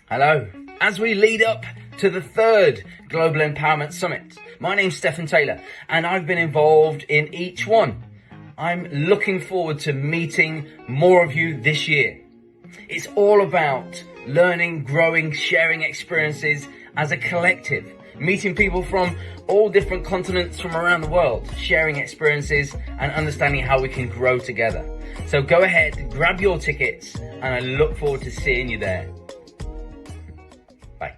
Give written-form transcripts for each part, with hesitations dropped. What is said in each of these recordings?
Hello. As we lead up to the third Global Empowerment Summit, my name's Stephen Taylor and I've been involved in each one. I'm looking forward to meeting more of you this year. It's all about learning, growing, sharing experiences as a collective, meeting people from all different continents from around the world, sharing experiences and understanding how we can grow together. So go ahead, grab your tickets, and I look forward to seeing you there. Bye.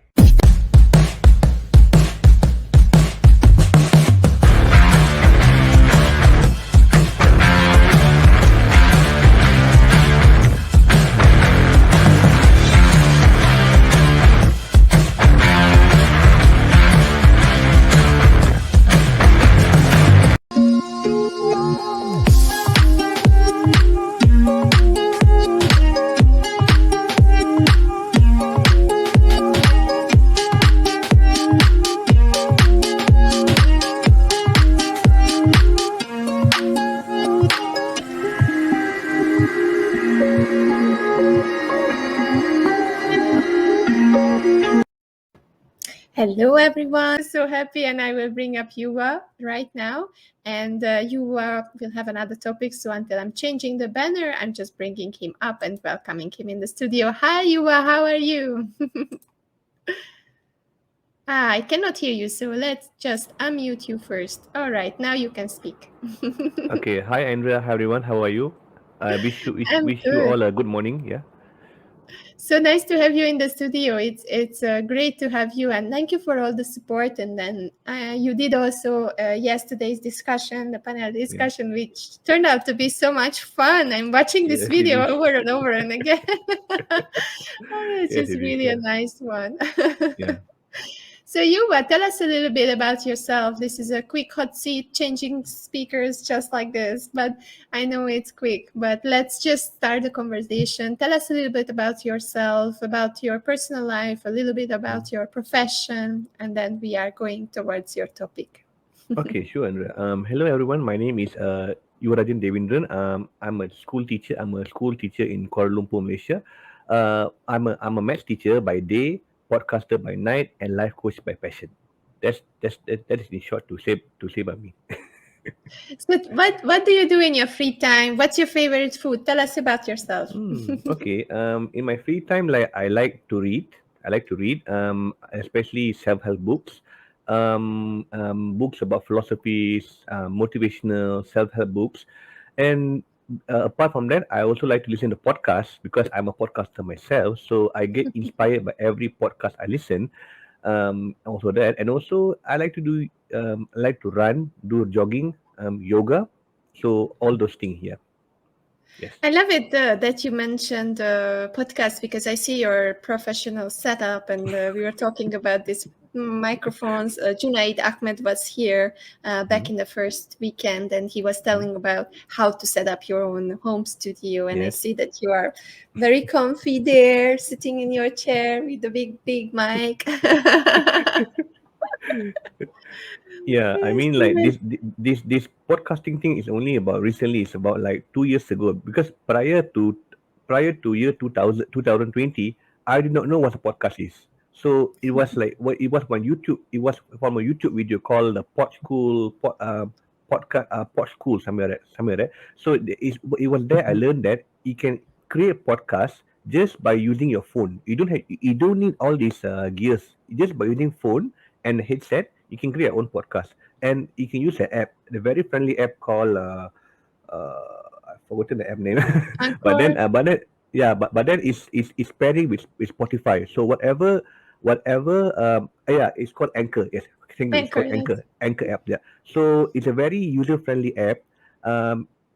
Hello everyone, so happy, and I will bring up Yuva right now, and Yuva will have another topic, so until I'm changing the banner, I'm just bringing him up and welcoming him in the studio. Hi Yuva, how are you? I cannot hear you, so let's just unmute you first. All right, now you can speak. Okay, hi Andrea, hi everyone, how are you? I wish you I'm wish you good. all a good morning. Yeah. So nice to have you in the studio. It's great to have you, and thank you for all the support. And then you did also yesterday's discussion, the panel discussion, which turned out to be so much fun. I'm watching this Yes, it video is. over and over and again. It's Yes, just it is. really a Yeah. nice one. Yeah. So Yuva, tell us a little bit about yourself. This is a quick hot seat, changing speakers just like this, but I know it's quick, but let's just start the conversation. Tell us a little bit about yourself, about your personal life, a little bit about your profession, and then we are going towards your topic. Okay, sure, Andrea. Hello everyone. My name is Yuvarajan Devandran. I'm a school teacher. I'm a school teacher in Kuala Lumpur, Malaysia. I'm a maths teacher by day, podcaster by night, and life coach by passion. That is in short to say about me. So what do you do in your free time? What's your favorite food? Tell us about yourself. Okay. In my free time, like I like to read. I like to read. Especially self-help books. Books about philosophies, motivational self-help books, and apart from that, I also like to listen to podcasts because I'm a podcaster myself. So I get inspired by every podcast I listen. Also that, and also I like to do. I like to run, do jogging, yoga. So all those things here. Yes. I love it that you mentioned podcast, because I see your professional setup, and we were talking about these microphones. Junaid Ahmed was here back in the first weekend, and he was telling about how to set up your own home studio. And I Yes. see that you are very comfy there, sitting in your chair with the big mic. Yeah, I Yes, mean, like this podcasting thing is only about recently. It's about like 2 years ago because prior to year 2020, I did not know what a podcast is. So it was like what it was on YouTube. It was from a YouTube video called the Pod School podcast Pod School, somewhere there. So it was there I learned that you can create podcast just by using your phone. You don't need all these gears. Just by using phone and headset, you can create your own podcast, and you can use an app, the very friendly app called I've forgotten the app name. but then Encore. but then yeah, but then it's pairing with Spotify. So whatever yeah, it's called Anchor. Yes, thank you. It's Anchor, called yes. Anchor app. Yeah. So it's a very user friendly app.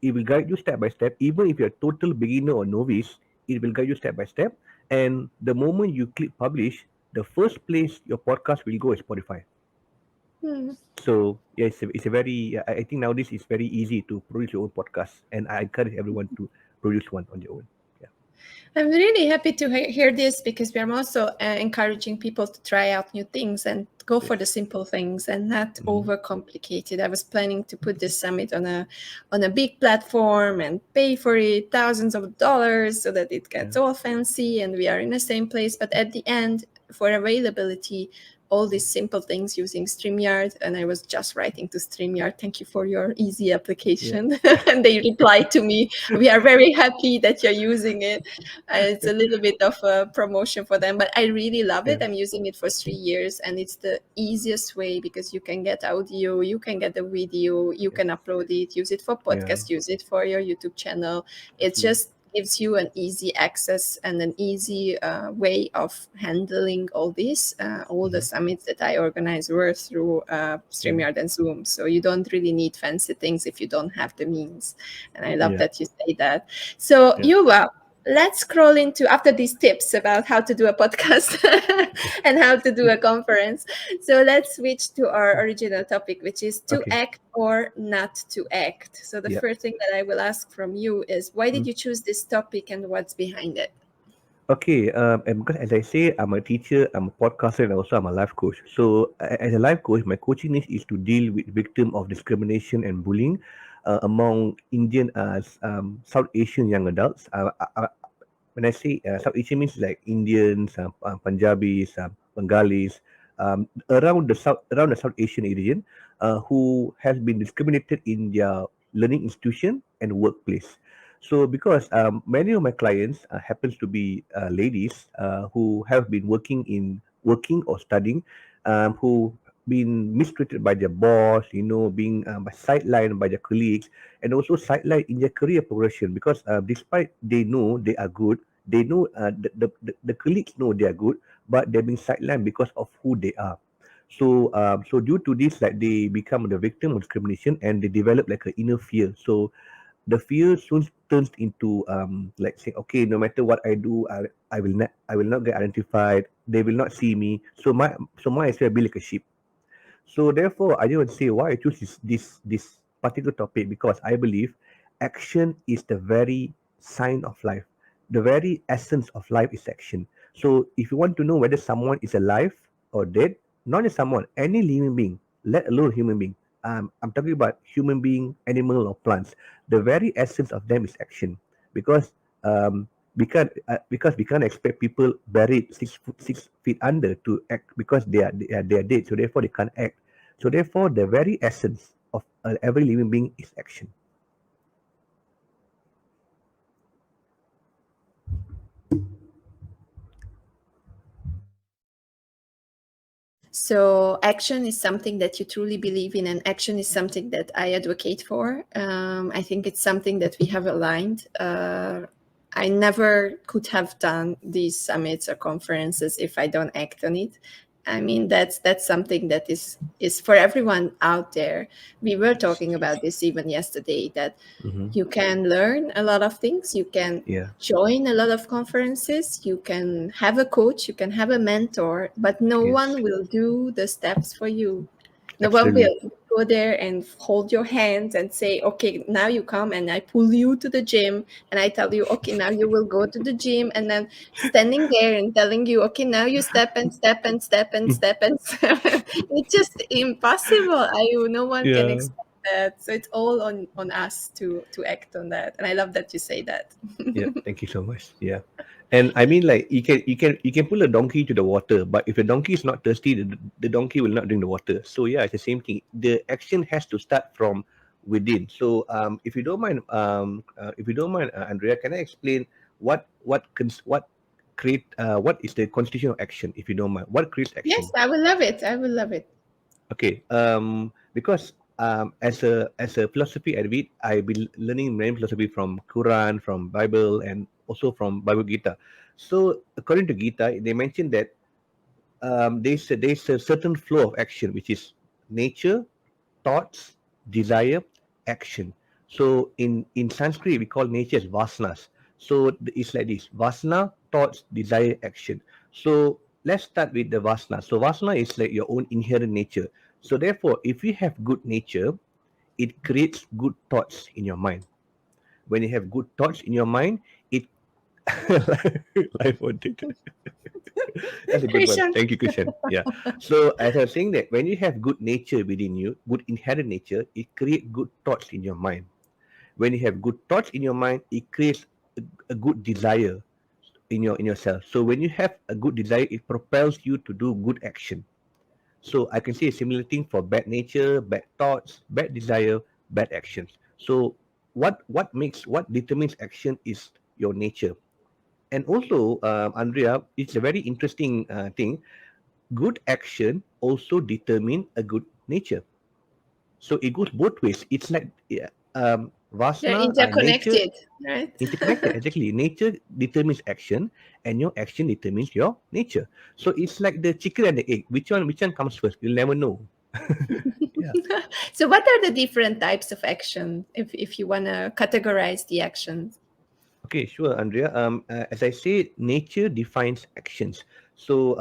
It will guide you step by step. Even if you're a total beginner or novice, it will guide you step by step. And the moment you click publish, the first place your podcast will go is Spotify. Hmm. So yeah, it's a very I think nowadays it's very easy to produce your own podcast, and I encourage everyone to produce one on their own. Yeah. I'm really happy to hear this, because we are also encouraging people to try out new things and go for the simple things and not overcomplicate it. I was planning to put this summit on a big platform and pay for it thousands of dollars so that it gets all fancy and we are in the same place. But at the end, for availability, all these simple things using StreamYard, and I was just writing to StreamYard, thank you for your easy application. And they replied to me, we are very happy that you're using it. It's a little bit of a promotion for them, but I really love it. I'm using it for 3 years, and it's the easiest way, because you can get audio, you can get the video, you can upload it, use it for podcast, use it for your YouTube channel. It just gives you an easy access and an easy way of handling all this. All the summits that I organize were through StreamYard and Zoom. So you don't really need fancy things if you don't have the means. And I love that you say that. So Yuva, let's scroll into, after these tips about how to do a podcast and how to do a conference. So let's switch to our original topic, which is to act or not to act. So the first thing that I will ask from you is, why did you choose this topic and what's behind it? Okay, and because as I say, I'm a teacher, I'm a podcaster, and also I'm a life coach. So as a life coach, my coaching niche is to deal with victims of discrimination and bullying among Indian, South Asian young adults. When I say South Asian, means like Indians, Punjabis, Bengalis, around the South Asian region, who has been discriminated in their learning institution and workplace. So because many of my clients happens to be ladies who have been working or studying, who been mistreated by their boss, being sidelined by their colleagues, and also sidelined in their career progression, because despite they know they are good, they know the colleagues know they are good, but they're being sidelined because of who they are. So due to this, like, they become the victim of discrimination, and they develop like an inner fear. So the fear soon turns into like saying, okay, no matter what I do, I will not get identified. They will not see me. So my I be like a sheep. So therefore, I just want to say why I choose this particular topic, because I believe action is the very sign of life. The very essence of life is action. So if you want to know whether someone is alive or dead, not just someone, any living being, let alone human being. I'm talking about human being, animal, or plants. The very essence of them is action, because because we can't expect people buried 6 feet under to act, because they are dead. So therefore, they can't act. So therefore, the very essence of every living being is action. So action is something that you truly believe in, and action is something that I advocate for. I think it's something that we have aligned. I never could have done these summits or conferences if I don't act on it. I mean, that's something that is for everyone out there. We were talking about this even yesterday, that you can learn a lot of things. You can join a lot of conferences. You can have a coach. You can have a mentor, but no one will do the steps for you. No one will go there and hold your hands and say, okay, now you come, and I pull you to the gym, and I tell you, okay, now you will go to the gym, and then standing there and telling you, okay, now you step and step and step and step and step. It's just impossible. No one can expect that. So it's all on us to act on that. And I love that you say that. Yeah, thank you so much. Yeah. And I mean, like, you can pull a donkey to the water, but if the donkey is not thirsty, the donkey will not drink the water. So yeah, it's the same thing. The action has to start from within. So if you don't mind, Andrea, can I explain what create what is the constitution of action? If you don't mind, what creates Yes, action? I will love it. I will love it. Okay. Because as a philosophy avid, I've been learning many philosophy from Quran, from Bible, and also from Bible Gita. So according to Gita, they mentioned that there's a certain flow of action, which is nature, thoughts, desire, action. So in Sanskrit, we call nature as vasanas. So it's like this: vasana, thoughts, desire, action. So let's start with the vasana. So vasana is like your own inherent nature. So therefore, if you have good nature, it creates good thoughts in your mind. When you have good thoughts in your mind, it Life wanted. That's a good one. Christian. Thank you, Christian. Yeah. So as I was saying that when you have good nature within you, good inherent nature, it creates good thoughts in your mind. When you have good thoughts in your mind, it creates a good desire in yourself. So when you have a good desire, it propels you to do good action. So I can see a similar thing for bad nature, bad thoughts, bad desire, bad actions. So what determines action is your nature. And also, Andrea, it's a very interesting thing. Good action also determine a good nature. So it goes both ways. It's like They're Vasna, nature interconnected, right? interconnected. Exactly, nature determines action, and your action determines your nature. So it's like the chicken and the egg. Which one comes first? You'll never know. Yeah. So what are the different types of action if you want to categorize the actions? Okay, sure, Andrea. As I said, nature defines actions. So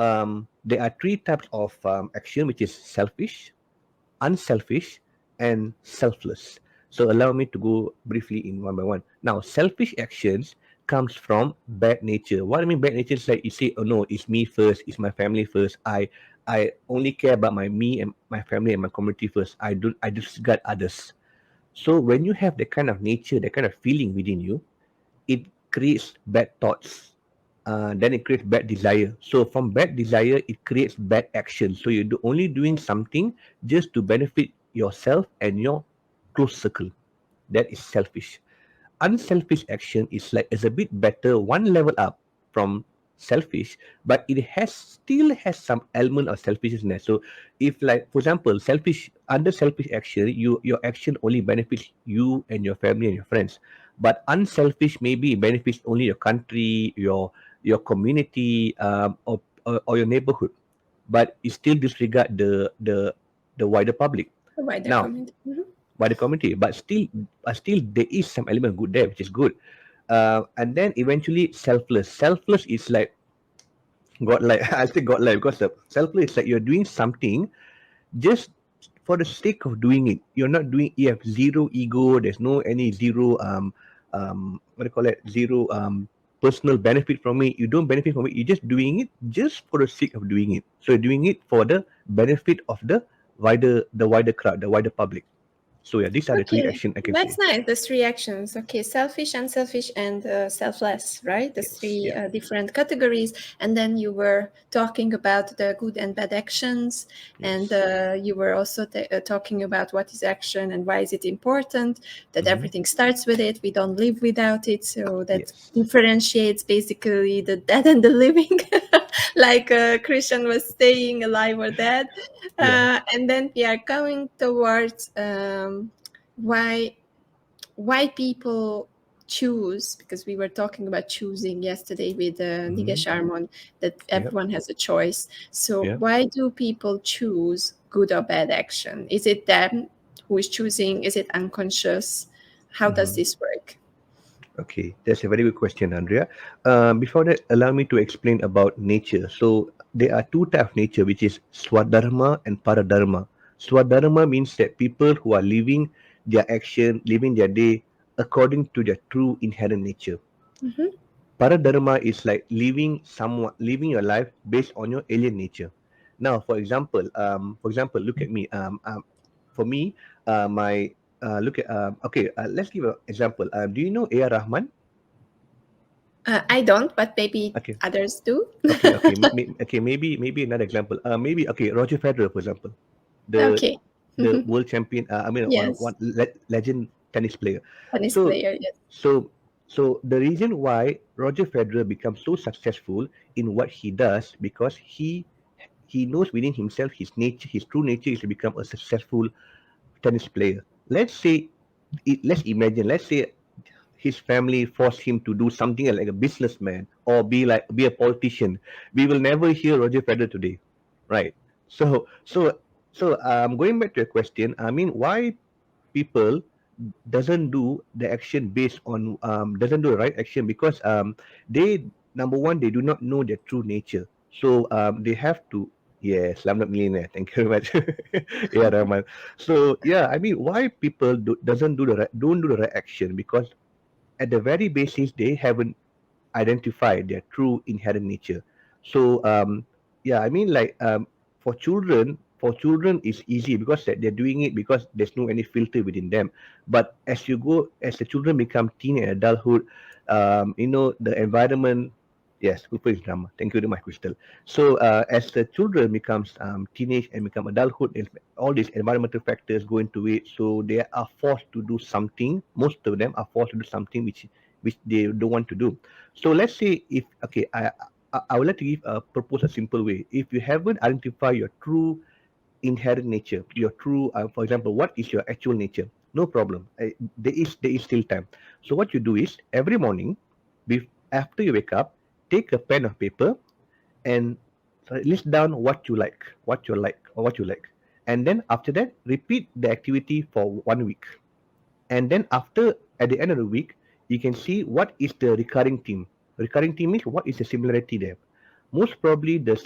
there are three types of action, which is selfish, unselfish, and selfless. So allow me to go briefly in one by one. Now, selfish actions comes from bad nature. What I mean bad nature is like you say, oh no, it's me first, it's my family first. I only care about my me and my family and my community first. I disregard others. So when you have that kind of nature, that kind of feeling within you, it creates bad thoughts. Then it creates bad desire. So from bad desire, it creates bad action. So you're only doing something just to benefit yourself and your close circle. That is selfish. Unselfish action is a bit better, one level up from selfish, but it still has some element of selfishness. So if, like, for example, selfish action, your action only benefits you and your family and your friends, but unselfish maybe benefits only your country, your community, or your neighborhood, but it still disregard the wider public. The wider Now, community. Mhm. by the community, but still there is some element of good there, which is good. And then eventually selfless. Selfless is like godlike. I say godlike because selfless is like you're doing something just for the sake of doing it. You're not doing. You have zero ego. There's no any zero what do you call it? Zero personal benefit from it. You don't benefit from it. You're just doing it just for the sake of doing it. So you're doing it for the benefit of the wider crowd, the wider public. So yeah, these are the three Okay, actions I can that's see. nice. The three actions. Okay, selfish, unselfish, and selfless, right? The Yes, three yeah, different categories. And then you were talking about the good and bad actions, and yes. you were also talking about what is action and why is it important. That Mm-hmm. everything starts with it. We don't live without it. So that Yes. differentiates basically the dead and the living, like Christian was saying, alive or dead. Yeah. And then we are coming towards why people choose, because we were talking about choosing yesterday with Niga Mm-hmm. Sharmon, that Yep. everyone has a choice. So Yep. why do people choose good or bad action? Is it them who is choosing? Is it unconscious? How does Mm-hmm. this work? Okay, that's a very good question, Andrea. Before that, allow me to explain about nature. So there are two types of nature, which is swadharma and paradharma. Swadharma means that people who are living their action, living their day according to their true inherent nature. Mhm. Paradharma is like living your life based on your alien nature. Now, for example, look at me. For me, my look at okay. Let's give an example. Do you know A.R. Rahman? I don't, but maybe Okay, others do. okay. Okay, maybe another example. Maybe okay. Roger Federer, for example, the Okay. the world champion. I mean, Yes. one legend tennis player. Tennis So player, yes. so so the reason why Roger Federer becomes so successful in what he does, because he knows within himself his nature, his true nature is to become a successful tennis player. Let's imagine, let's say his family forced him to do something like a businessman or be a politician. We will never hear Roger Federer today, right? So going back to your question, I mean, why people doesn't do the action based on doesn't do the right action, because they, number one, they do not know their true nature. So they have to. Yes, I'm not millionaire. Thank you very much. Yeah, Rahman. So yeah, I mean, why people don't do the right action, because at the very basis they haven't identify their true inherent nature. So yeah, I mean like for children it's easy because that they're doing it because there's no any filter within them. But as the children become teen and adulthood, the environment. Yes, good for his drama. Thank you very much, Crystal. So as the children becomes teenage and become adulthood, all these environmental factors go into it. So they are forced to do something. Most of them are forced to do something which they don't want to do. So let's say if okay, I would like to propose a simple way. If you haven't identified your true inherent nature, your true, for example, what is your actual nature? No problem. There is still time. So what you do is every morning, after you wake up, take a pen or paper and list down what you like, and then after that, repeat the activity for 1 week, and then after at the end of the week you can see what is the recurring theme means what is the similarity there. Most probably the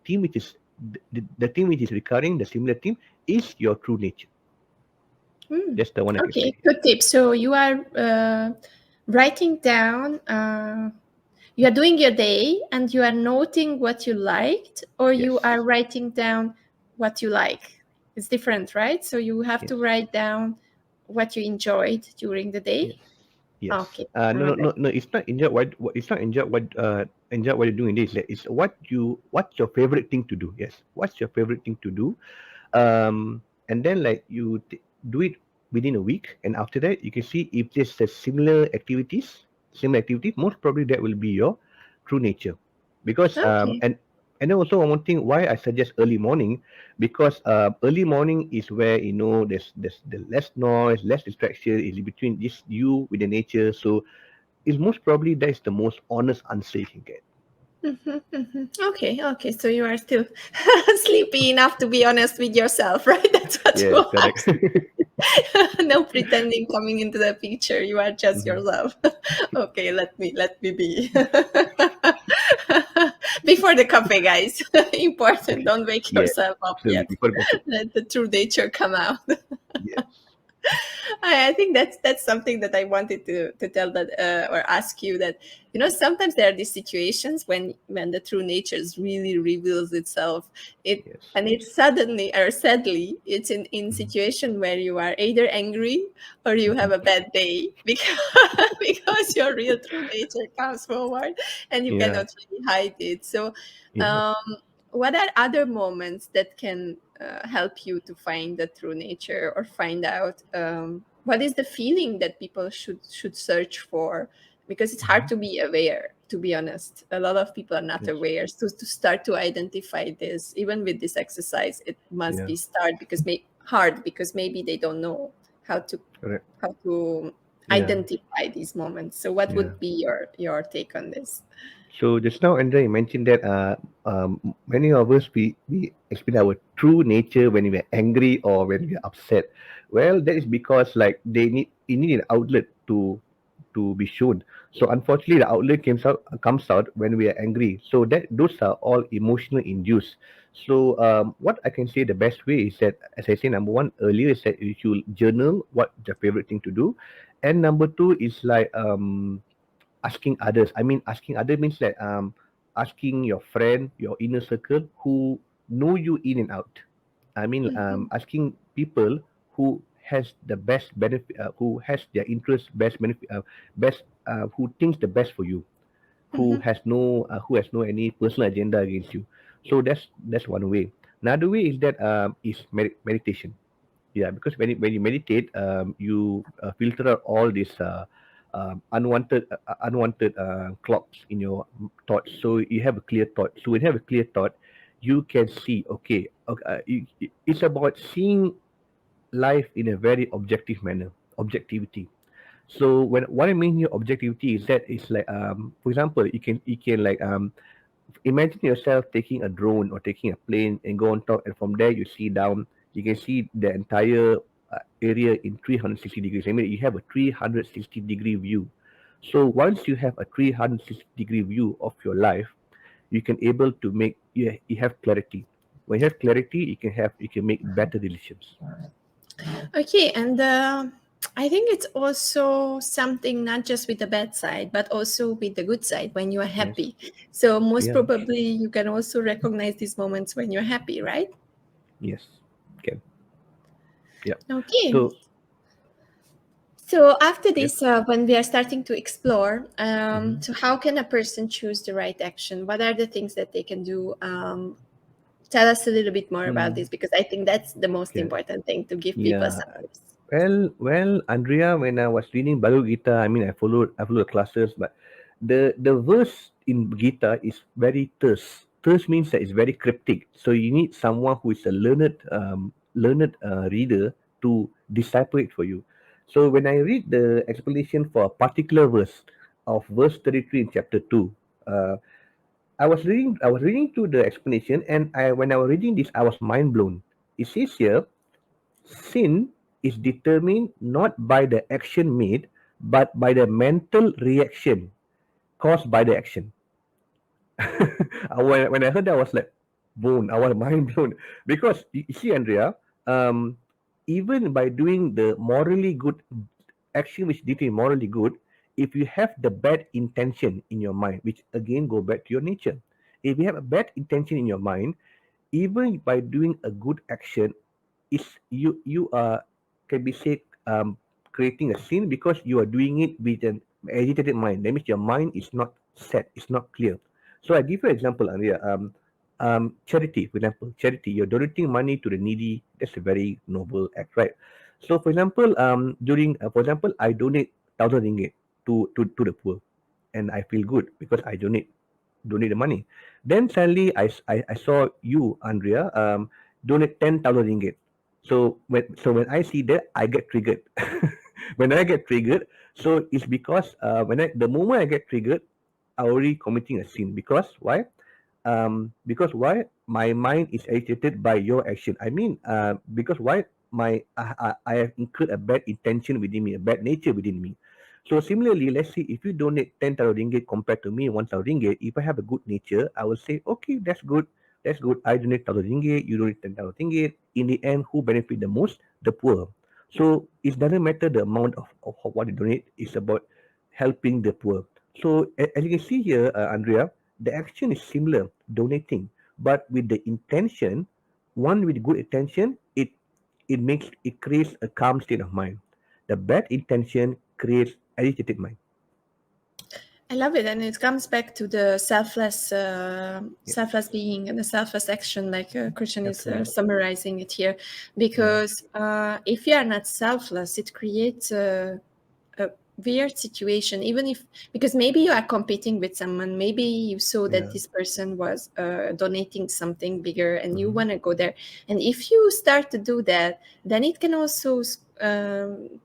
theme which is the theme which is recurring, the similar theme is your true nature. That's the one I can Okay, say. good tip. So you are writing down, you are doing your day and you are noting what you liked, or Yes. you are writing down what you like. It's different, right? So you have Yes. to write down what you enjoyed during the day. Yes. Yes. Okay. No, no, no, no. It's not enjoy it's not enjoy what you're doing this. It's what's your favorite thing to do. Yes. What's your favorite thing to do? And then like do it within a week, and after that you can see if there's a similar activity. Most probably that will be your true nature, because Okay. and then also one more thing why I suggest early morning, because early morning is where there's the less noise, less distraction is between this you with the nature. So it's most probably that is the most honest answer you can get. Okay, okay. So you are still sleepy enough to be honest with yourself, right? That's what you Yes, correct. are. No pretending coming into the picture. You are just Mhm. yourself. Okay, let me be. Before the cafe, guys. Important. Okay. Don't wake Yes, yourself up absolutely. yet. Before coffee. Let the true nature come out. Yes. I think that's something that I wanted to tell that or ask you, that sometimes there are these situations when the true nature really reveals itself. Yes. And it's suddenly or sadly it's in Mhm. situation where you are either angry or you have Mhm. a bad day, because because your real true nature comes forward and you Yeah. cannot really hide it. So Yes. um, what are other moments that can help you to find the true nature, or find out what is the feeling that people should search for? Because it's hard Mhm. to be aware, to be honest. A lot of people are not Yes. aware. To start to identify this, even with this exercise, it must Yeah. be start because hard, because maybe they don't know how to Correct. how to Yeah. identify these moments. So what Yeah. would be your take on this? So just now, Andrea, you mentioned that many of us we experience our true nature when we're angry or when we're upset. Well, that is because like you need an outlet to be shown. So unfortunately, the outlet comes out when we are angry. So that those are all emotional induced. So what I can say the best way is that, as I said, number one earlier is that you should journal what your favorite thing to do, and number two is like asking others. I mean, asking other means that asking your friend, your inner circle who know you in and out. I mean, Mhm, asking people who has the best benefit, who has their interest, best benefit, who thinks the best for you, mhm, who has no any personal agenda against you. So that's one way. Another way is that is meditation. Yeah, because when you meditate, you filter out all these unwanted clogs in your thoughts. So you have a clear thought. So when you have a clear thought, you can see. Okay, okay. It's about seeing life in a very objective manner. Objectivity. So when what I mean here objectivity is that it's like for example you can like imagine yourself taking a drone or taking a plane and go on top, and from there you see down, you can see the entire area in 360 degrees. I mean, you have a 360-degree view. So once you have a 360-degree view of your life, you can able to make you have clarity. When you have clarity, you can make better decisions. okay, and I think it's also something not just with the bad side, but also with the good side when you are Yes. happy. So most Yeah. probably you can also recognize these moments when you're happy, right? Yes. Okay. Yeah. Okay. So So after yes. this, when we are starting to explore, Mm-hmm. so how can a person choose the right action? What are the things that they can do? Tell us a little bit more about Mm, this, because I think that's the most okay. important thing, to give people Yeah. some tips. Well, Andrea, when I was reading Bhagavad Gita, I mean, I followed the classes, but the verse in Gita is very terse. Terse means that it's very cryptic. So you need someone who is a learned reader to decipher it for you. So when I read the explanation for a particular verse of verse 33 in chapter 2, uh, I was reading through the explanation, and when I was reading this, I was mind blown. It says here, sin is determined not by the action made, but by the mental reaction caused by the action. When I heard that, I was like, blown. I was mind blown. Because you see, Andrea, um, even by doing the morally good action which determined morally good, if you have the bad intention in your mind, which again go back to your nature, if you have a bad intention in your mind, even by doing a good action, is you are, can be said, creating a sin because you are doing it with an agitated mind. That means your mind is not set, it's not clear. So I give you an example, Andrea. Charity, for example, charity. You're donating money to the needy. That's a very noble act, right? So, for example, for example, I donate 1,000 ringgit to the poor, and I feel good because I donate the money. Then suddenly I saw you, Andrea, donate 10,000 ringgit. So when I see that, I get triggered. When I get triggered, so it's because the moment I get triggered, I already committing a sin. Because why? Because why? My mind is agitated by your action. I mean, because why? I have incurred a bad intention within me, a bad nature within me. So similarly, let's see, if you donate 10,000 ringgit compared to me 1,000 ringgit, if I have a good nature, I will say, okay, that's good. That's good. I donate 1,000 ringgit, you donate 10,000 ringgit. In the end, who benefit the most? The poor. So it doesn't matter the amount of what you donate, it's about helping the poor. So as you can see here, Andrea, the action is similar, donating, but with the intention, one with good intention, it creates a calm state of mind. The bad intention creates agitated mind. I love it, and it comes back to the Yeah, selfless being and the selfless action, like Christian is absolutely. summarizing it here. Yeah, Because if you are not selfless, it creates a weird situation. Even if, because maybe you are competing with someone, maybe you saw that yeah, this person was donating something bigger, and you mm-hmm. want to go there. And if you start to do that, then it can also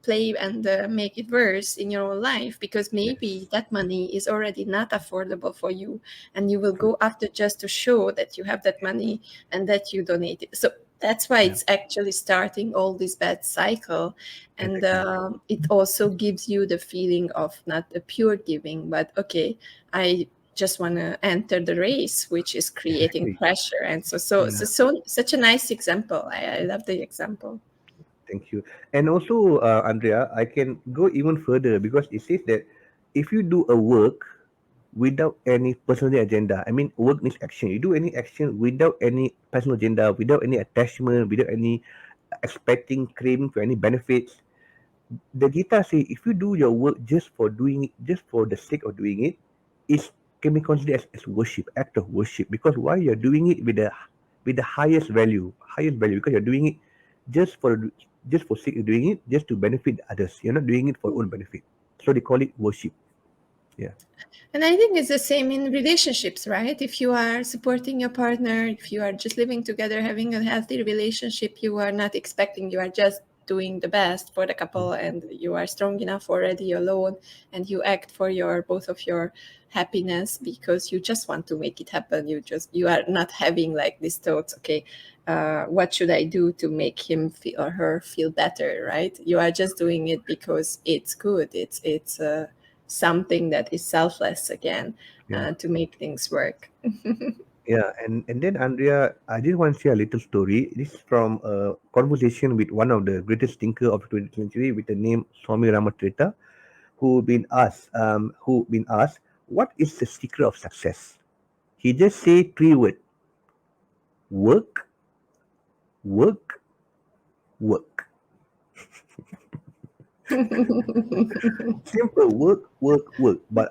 play and make it worse in your own life, because maybe Yes, that money is already not affordable for you, and you will true. go after just to show that you have that money and that you donate it. So that's why Yeah, it's actually starting all this bad cycle. And exactly. it also gives you the feeling of not a pure giving, but okay, I just want to enter the race, which is creating Exactly. pressure. And Yeah, such a nice example. I love the example. thank you. And also, Andrea, I can go even further because it says that if you do a work without any personal agenda, I mean, work needs action. You do any action without any personal agenda, without any attachment, without any expecting, craving for any benefits. The Gita say if you do your work just for doing it, just for the sake of doing it, it can be considered as worship, act of worship. Because why you're doing it with the highest value, because you're doing it just for just for sake of doing it, just to benefit others. You're not doing it for your own benefit. So they call it worship. Yeah. And I think it's the same in relationships, right? If you are supporting your partner, if you are just living together, having a healthy relationship, you are not expecting, you are just doing the best for the couple, and you are strong enough already alone, and you act for your both of your happiness because you just want to make it happen. You are not having like these thoughts, okay, what should I do to make him feel or her feel better, right? You are just doing it because it's good. It's something that is selfless again, Yeah. to make things work. Yeah, and then Andrea, I just want to share a little story. This is from a conversation with one of the greatest thinker of the 20th century with the name Swami Ramatrita, who been asked, what is the secret of success? He just say three words: work, work, work. Simple: work, work, work. But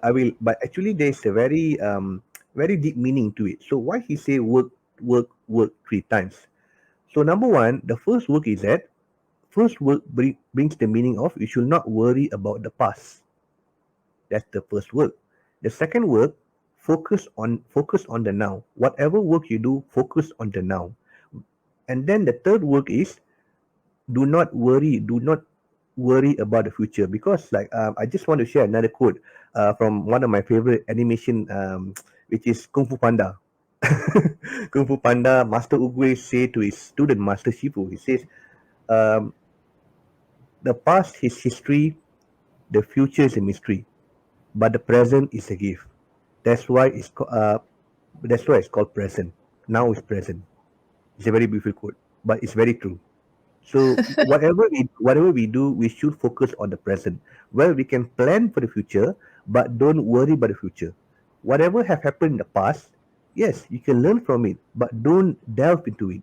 actually there's a very deep meaning to it. So why he say work, work, work three times? So number one, the first work is that first work brings the meaning of you should not worry about the past. That's the first work. The second work, focus on the now. Whatever work you do, focus on the now. And then the third work is do not worry about the future, because like I just want to share another quote from one of my favorite animation, which is Kung Fu Panda. Kung Fu Panda, Master Oogway say to his student Master Shifu, he says, um, the past is history, the future is a mystery, but the present is a gift. That's why it's called present. Now is present. It's a very beautiful quote, but it's very true. So whatever we do, we should focus on the present, where we can plan for the future, but don't worry about the future. Whatever have happened in the past, yes, you can learn from it, but don't delve into it.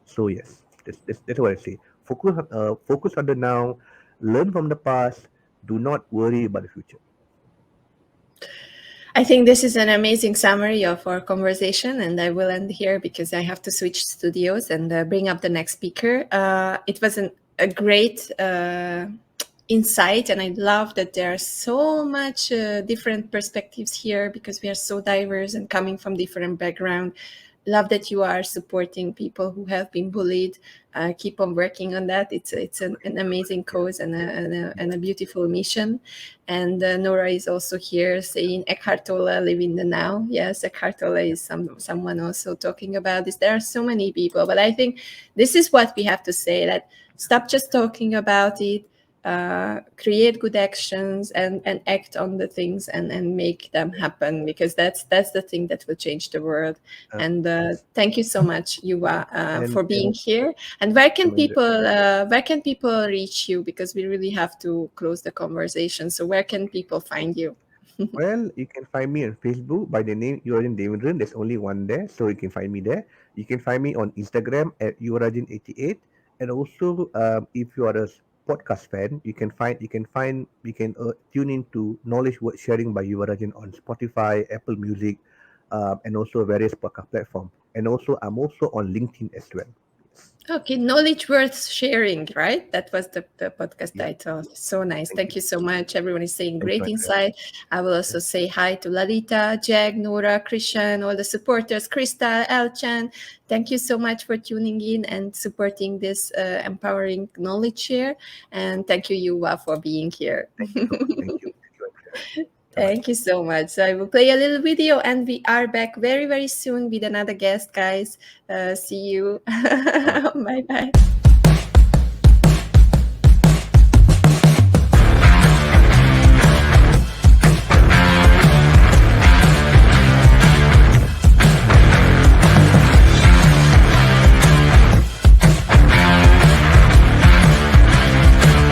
So yes, that's what I say. Focus on the now, learn from the past. Do not worry about the future. I think this is an amazing summary of our conversation, and I will end here because I have to switch studios and bring up the next speaker. It was a great insight, and I love that there are so much different perspectives here because we are so diverse and coming from different backgrounds. Love that you are supporting people who have been bullied. Keep on working on that. It's an amazing cause and a beautiful mission. And Nora is also here saying Eckhart Tolle, live in the now. Yes, Eckhart Tolle is someone also talking about this. There are so many people, but I think this is what we have to say, that stop just talking about it. Create good actions and act on the things and make them happen, because that's the thing that will change the world. And Yes. thank you so much, Yuva, for being And here. And where can Amanda. people reach you, because we really have to close the conversation, so where can people find you? Well, you can find me on Facebook by the name Yuvarajan Devandran. There's only one there, so you can find me there. You can find me on Instagram at Yuvarajan88, and also if you are a podcast fan, you can tune into Knowledge Word Sharing by Yuvarajan on Spotify, Apple Music, and also various podcast platforms. And also, I'm also on LinkedIn as well. Yes. Okay, knowledge worth sharing, right? That was the podcast Yeah. title. So nice. Thank Thank you. you so much. Everyone is saying Thank you, great Andrea. insight. I will also say hi to Lalita, Jag, Nora, Chrishanne, all the supporters, Krista, Elchan. Thank you so much for tuning in and supporting this empowering knowledge share. And thank you, Yuva, for being here. Thank you so much. Thank you. Thank you, Andrea. Bye bye. Thank you so much. So I will play a little video and we are back very, very soon with another guest, guys. See you. Bye bye. Bye bye.